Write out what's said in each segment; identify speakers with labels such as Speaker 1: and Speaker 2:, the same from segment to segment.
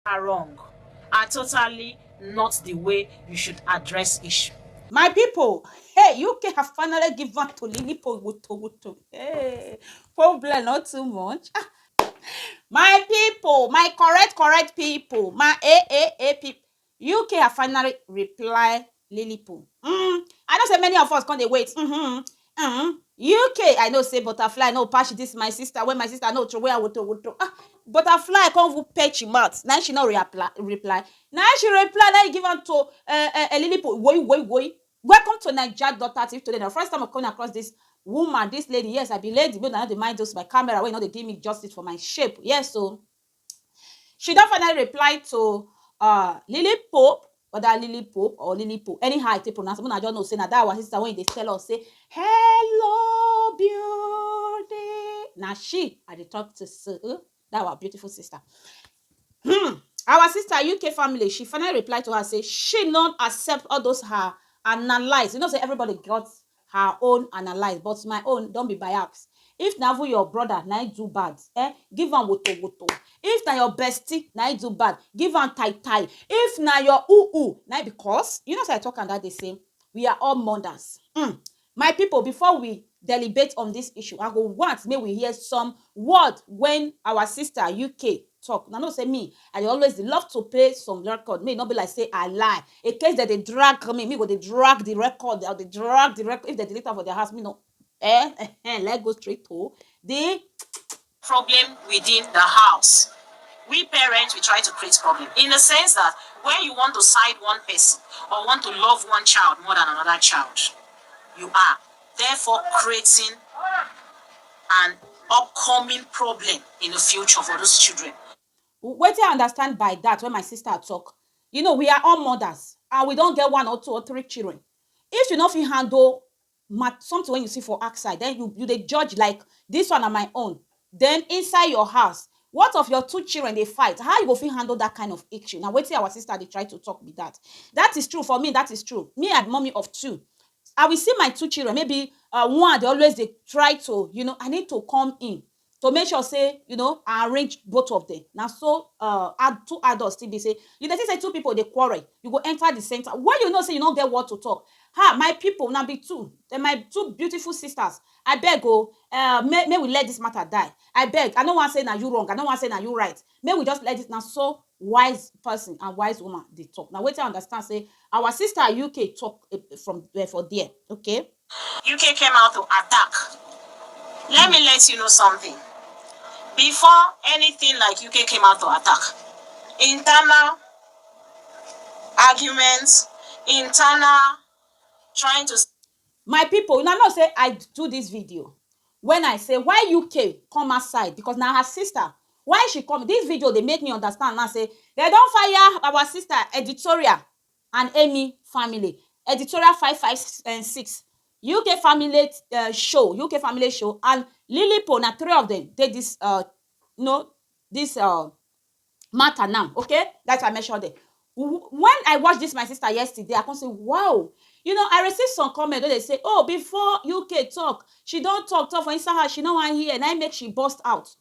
Speaker 1: are wrong, are totally not the way you should address issue.
Speaker 2: My people, hey, UK have finally given to Lilipo woto. Hey, problem not too much. My people, my correct people, my people, UK have finally replied Lilipo. I know say many of us can't they wait. UK, I know say butterfly, no patch this my sister. When my sister no throw away woto. Butterfly can't even patch him out. Now she no reply. Now she reply. Now you give her to Lilipo. Woi. Welcome to Naija Daughter Tv today. The first time I'm coming across this woman, this lady. Yes, I be lady, but I don't mind those my camera. When you know they give me justice for my shape. Yes, so she don't finally reply to Lily Pope, or that Lily Pope or Lily Pope. Anyhow, I take pronounce. I don't know. Say now that was sister when they tell us say hello beauty. Now she I dey talk to that our beautiful sister. Our sister UK family, she finally replied to her say she not accept all those her analyze. You know, say everybody got her own analyze, but my own don't be biased. If na even your brother na do bad, give am woto. If na your bestie na do bad, give am tie. If na your na because you know say I talk and that they say we are all mothers. My people, before we deliberate on this issue, I go want may we hear some word when our sister UK talk. Now no say me, I always love to play some record. May not be like say I lie. In case that they drag me go they drag the record, or they drag the record. If they delete for their house, me no. Let's go straight to the
Speaker 1: Problem within the house. We parents, we try to create problem in the sense that when you want to side one person or want to love one child more than another child, you are therefore creating an upcoming problem in the future for those children.
Speaker 2: what I understand by that when my sister talk. You know, we are all mothers and we don't get one or two or three children. If you know if you handle something when you see for outside, then you they judge like this one are my own. Then inside your house, what of your two children they fight? How you go fit handle that kind of issue? Now wait till our sister they try to talk with that. That is true for me. That is true. Me and mommy of two. I will see my two children. Maybe one they always they try to I need to come in to make sure say I arrange both of them. Now so add two adults still be say you dey say two people they quarrel, you go enter the center when you know say you don't get what to talk. My people now be two. Then my two beautiful sisters. I beg may we let this matter die. I beg. I don't want to say now you wrong. I don't want to say now you right. May we just let it now so wise person and wise woman they talk. Now wait till I understand say our sister UK talk from for there. Okay.
Speaker 1: UK came out to attack. Let me let you know something. Before anything like UK came out to attack, internal arguments, internal trying to.
Speaker 2: My people, now know say I do this video when I say why UK come outside because now her sister why she come this video they make me understand now say they don't fire our sister Editorial and Emmy family. Editorial 556 UK family show and Lilipo na three of them did this this matter now. Okay, that's why I mentioned it. When I watched this my sister yesterday, I can say wow. I received some comment where they say, oh, before UK talk, she don't talk for inside her, she no wan hear, and I make she burst out.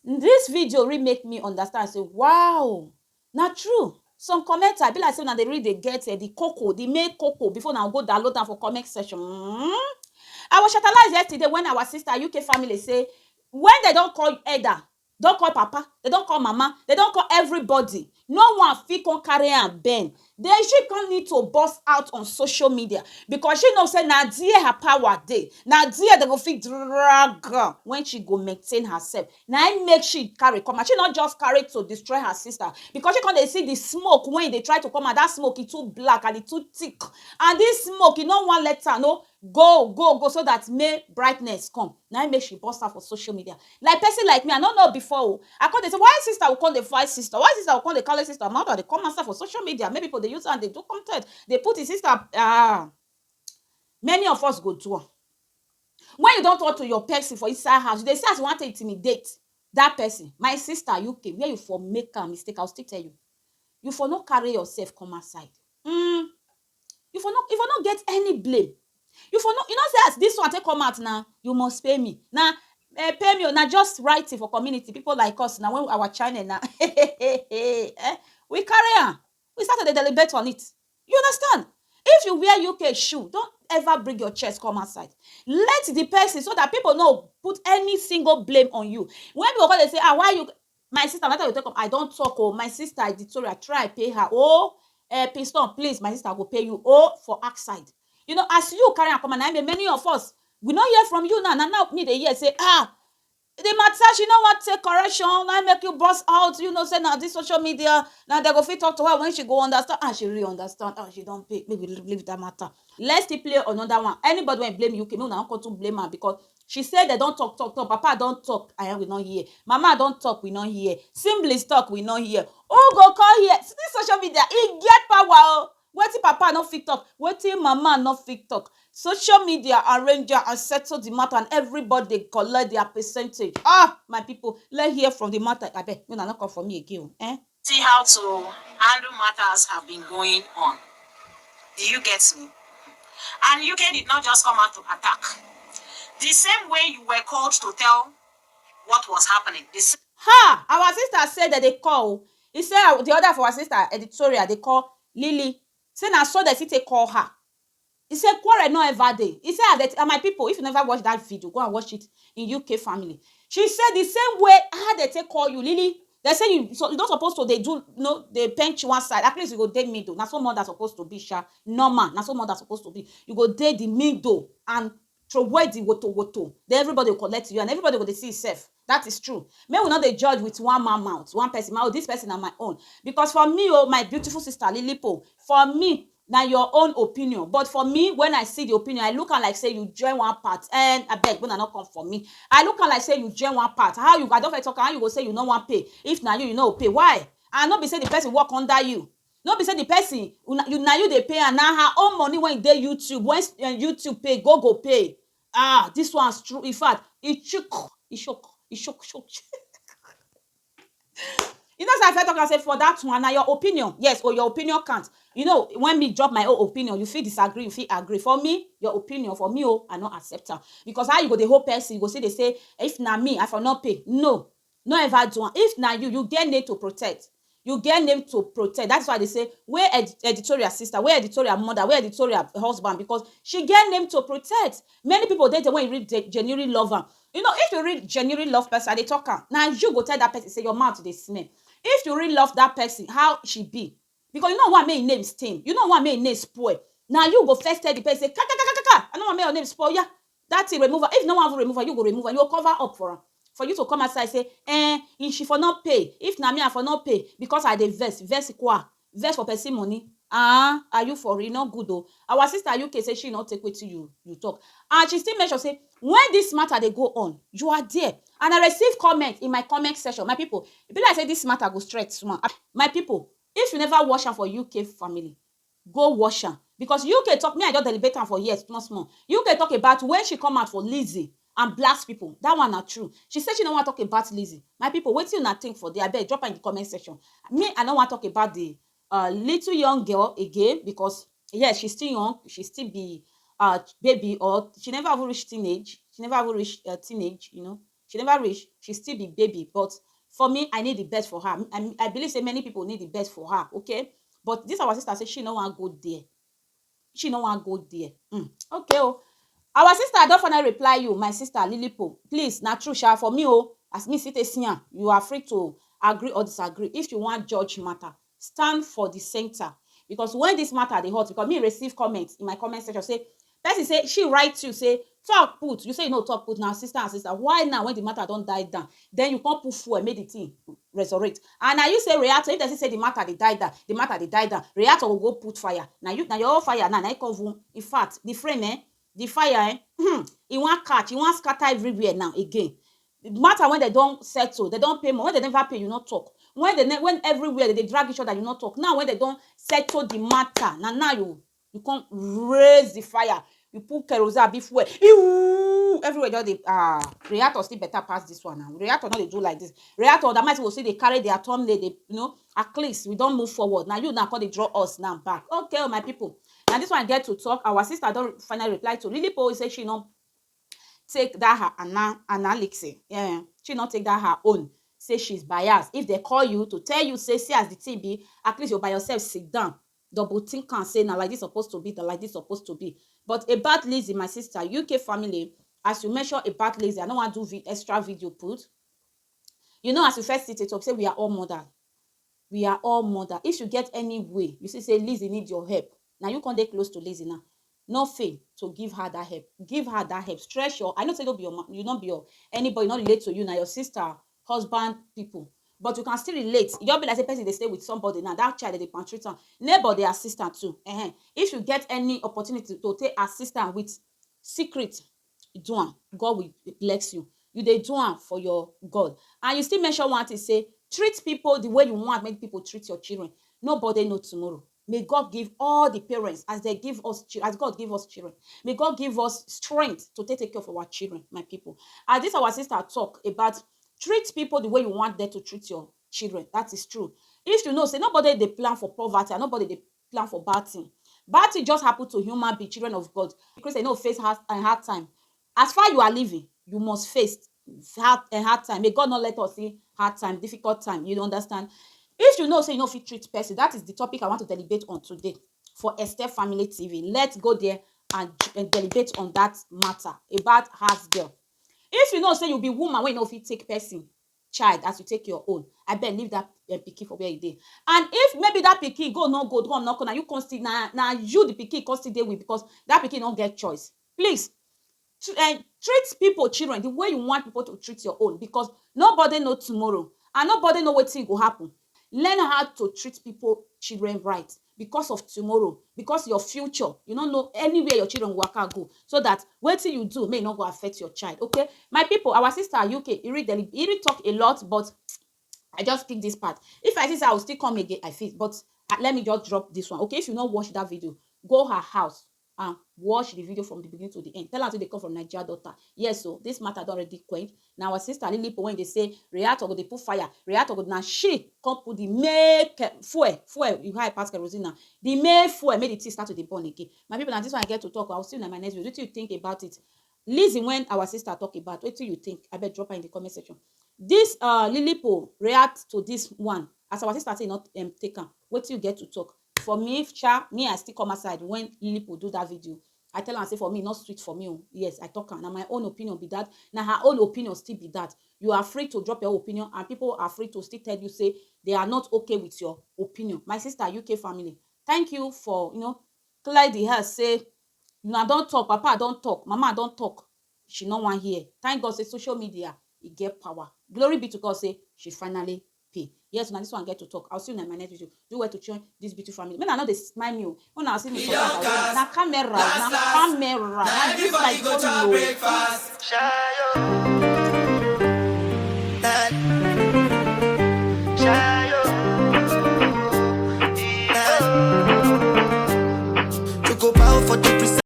Speaker 2: This video really make me understand. Say, wow, not true. Some comments I be like say now they really they get the cocoa, the main cocoa before now go download them for comment section. I was shutterized yesterday when our sister UK family say when they don't call Eda, don't call papa, they don't call mama, they don't call everybody. No one fit come carry and bend. Then she can't need to burst out on social media because she knows say na there her power dey. Na there they go fit drag her when she go maintain herself. Now I make she carry come. She not just carry to destroy her sister because she can't dey see the smoke when they try to come and that smoke is too black and it too thick. And this smoke, you no wan let her know go so that may brightness come. Now make she burst out for social media. Like person like me, I don't know before. I call they say why sister will call the fight sister? Why sister will call the color sister? Mother they come and for social media. Maybe people they use and they do content. They put his sister. Many of us go do. When you don't talk to your person for inside house, they say as you want to intimidate that person. My sister UK, where you for make a mistake, I'll still tell you. You for not carry yourself come outside. You for not get any blame. You for not say as this one take come out now, you must pay me. Now pay me na just writing for community people like us na when our channel na we carry am, we start to dey deliberate on it. You understand? If you wear UK shoe, don't ever bring your chest come outside. Let the person so that people no put any single blame on you. When people come dey say why you, my sister na you talk I don talk my sister Editorial try pay her Piston please my sister go pay you for outside. You know as you carry am come and I mean many of us we no hear from you now me dey hear say the matter she no wan take correction na make you burst out say na this social media na dem go fit talk to her when she go understand she really understand she don pay make we leave that matter. Let's still play another one. Anybody wey blame UK make una no come to blame am because she say dem don talk papa don talk we no hear, mama don talk we no hear, siblings talk we no hear, who go come hear? This social media e get power wetin papa no fit talk, wetin mama no fit talk, social media arrange and settle the matter and everybody collect their percentage. My people, let's hear from the matter. Abeg make una no come for me again
Speaker 1: See how to handle matters have been going on. Do you get me? And UK did not just come out to attack. The same way you were called to tell what was happening.
Speaker 2: Our sister said that they call. He said the other for our sister Editorial they call Lily. Say na so they take call her. He said quarrel no ever dey. He said that my people, if you never watch that video, go and watch it in UK family. She said the same way how they take call you Lily. They say you not supposed to they do they pinch one side. At least you go dey middle. Na so mother supposed to be normal. Na so mother supposed to be. You go dey the middle and throw away the woto. Then everybody will collect you and everybody will see itself. That is true. May we not dey judge with one man mouth, one person mouth. This person are my own. Because for me, my beautiful sister Lilipo, for me, now your own opinion. But for me, when I see the opinion, I look at like say you join one part. And I beg when I not come for me. I look at like say you join one part. How you got off talk? How you go say you no want pay? If now you know pay, why? And not be say the person work under you. Not be say the person you they pay and now her own money when they YouTube when YouTube pay go pay. This one's true. In fact, it shook. You know, so I talk and say for that one, now your opinion, yes, or your opinion can't. You know, when me drop my own opinion, you feel disagree, you feel agree. For me, your opinion, for me, I not accept her. Because how you go the whole person, you go see they say, if na me, I for not pay. No ever do one. If na you get name to protect. You get name to protect. That's why they say, where Editorial sister, where Editorial mother, where Editorial husband, because she get name to protect. Many people, they when you read genuinely love her. You know, if you read genuinely love person, they talk her. Now you go tell that person, say your mouth they smell. If you really love that person, how she be? Because you know what made name stain. You know what made name spoil. Now you go first tell the person, say, I know what made your name spoil. Yeah, that's it, remove her. If no one will remove her, you go remove her. You go cover up for her. For you to come outside say, if she for not pay. If na me, I for not pay. Because I dey vex quoi? Vex for person money. Are you for it? Not good though. Our sister UK say she not take wetin you talk. And she still make sure say, when this matter they go on, you are there. And I receive comment in my comment section. My people, if I say this matter go straight to my people, if you never wash her for UK family, go wash her. Because UK talk, me I just deliberate her for years, small. UK talk about when she come out for Lizzie and blast people. That one not true. She said she don't want to talk about Lizzie. My people, wait till you not think for there. I beg, drop her in the comment section. Me, I don't want to talk about the little young girl again because yes, she's still young. She still be baby or she never ever reach teenage. She never ever reach teenage. You know, she never reach. She still be baby. But for me, I need the best for her. I believe say many people need the best for her. Okay, but this our sister say she no want go there. She no want go there. Okay. Our sister don't finally reply you, my sister Lilipo. Please, not true, sha. For me, as me sit here, you are free to agree or disagree. If you want judge matter, stand for the center. Because when this matter they hot, because me receive comments in my comment section say, person say she writes you say talk put. You say you know talk put now, sister and sister. Why now when the matter don't die down? Then you can't put fuel, make the thing resurrect. And now you say reactor. If they say the matter they die down, the matter they die down. Reactor will go put fire. Now your own fire now. In fact, the frame the fire e wan catch, e wan scatter everywhere now again. The matter when they don't settle, they don't pay more. When they never pay, you not talk. When everywhere they drag each other, you not talk. Now when they don't settle the matter, now you can't raise the fire. You put kerosene before everywhere just the reactor still better pass this one now. Reactor not they do like this. Reactor that might will see they carry their thumb they at least we don't move forward. Now you now call they draw us now back. Okay, my people. Now this one get to talk. Our sister don't finally reply to Lilipo. Say she no take that her analysis. Yeah, she not take that her own. Say she's biased. If they call you to tell you, say, see as the thing be, at least you by yourself sit down. Double think and say, now like this supposed to be, now like this supposed to be. But about Lizzie, my sister, UK family, as you mention about Lizzie, I don't want to do extra video put. You know, as you first sit it up, say we are all mother. We are all mother. If you get any way, you see, say Lizzie need your help. Now you can't get close to Lizzie now. No fail to give her that help. Give her that help. Stretch your. I know say don't be your. You not be your anybody. Not relate to you now. Your sister, husband, people. But you can still relate. You don't be like a person they stay with somebody now. That child they treat them. Neighbor they assistant too. If you get any opportunity to take assistant with secret, do am. God will bless you. You dey do am for your God. And you still mention one thing say treat people the way you want make people treat your children. Nobody know tomorrow. May God give all the parents as they give us, as God give us children. May God give us strength to take care of our children, my people. As this our sister talk about treat people the way you want them to treat your children. That is true. If you know, say nobody they plan for poverty and nobody they plan for bad thing. Bad thing just happen to human being, children of God. Because they know face hard time. As far you are living, you must face hard time. May God not let us see hard time, difficult time. You understand? If you know, say you know fit treat person, that is the topic I want to deliberate on today for Esther Family TV. Let's go there and deliberate on that matter about house girl. If you know, say you be woman when you know fit take person child as you take your own, I bet leave that pikin for where e dey. And if maybe that pikin go no go, come knock on, you can still na you the pikin can still dey with because that pikin don't get choice. Please treat people children the way you want people to treat your own because nobody know tomorrow and nobody know wetin go happen. Learn how to treat people children right because of tomorrow, because your future. You don't know anywhere your children waka go, so that wetin you do may not go affect your child. Okay, my people, our sister UK e really talk a lot, but I just pick this part. If I see say I will still come again, I feel, but let me just drop this one. Okay, if you not watch that video, go her house and watch the video from the beginning to the end. Tell her they come from Naija Daughter. Yes, so this matter don already quench. Now our sister Lily, when they say reactor go they put fire, reactor go now she come put the make fuel. You high pass kerosene now. The make fuel made the tea start to the burn again. My people, now this one I get to talk. I'll see you in my next video. What do you think about it? Listen, when our sister talk about, what do you think? I bet drop her in the comment section. This Lilipo react to this one as our sister say not take am. What do you get to talk? For me, me I still come aside when Lilipo do that video. I tell her, I say for me not sweet for me. Yes, I talk her. Now my own opinion be that. Now her own opinion still be that. You are free to drop your opinion, and people are free to still tell you say they are not okay with your opinion. My sister UK family, thank you for clear the hair. Say una don talk, papa don talk, mama don talk. She no wan hear. Thank God say social media e get power. Glory be to God say she finally pay. Yes, now this one get to talk. I'll see you in my next video. Do well to join this beautiful family. When I know they smile me, when I see me for that, na camera, na this like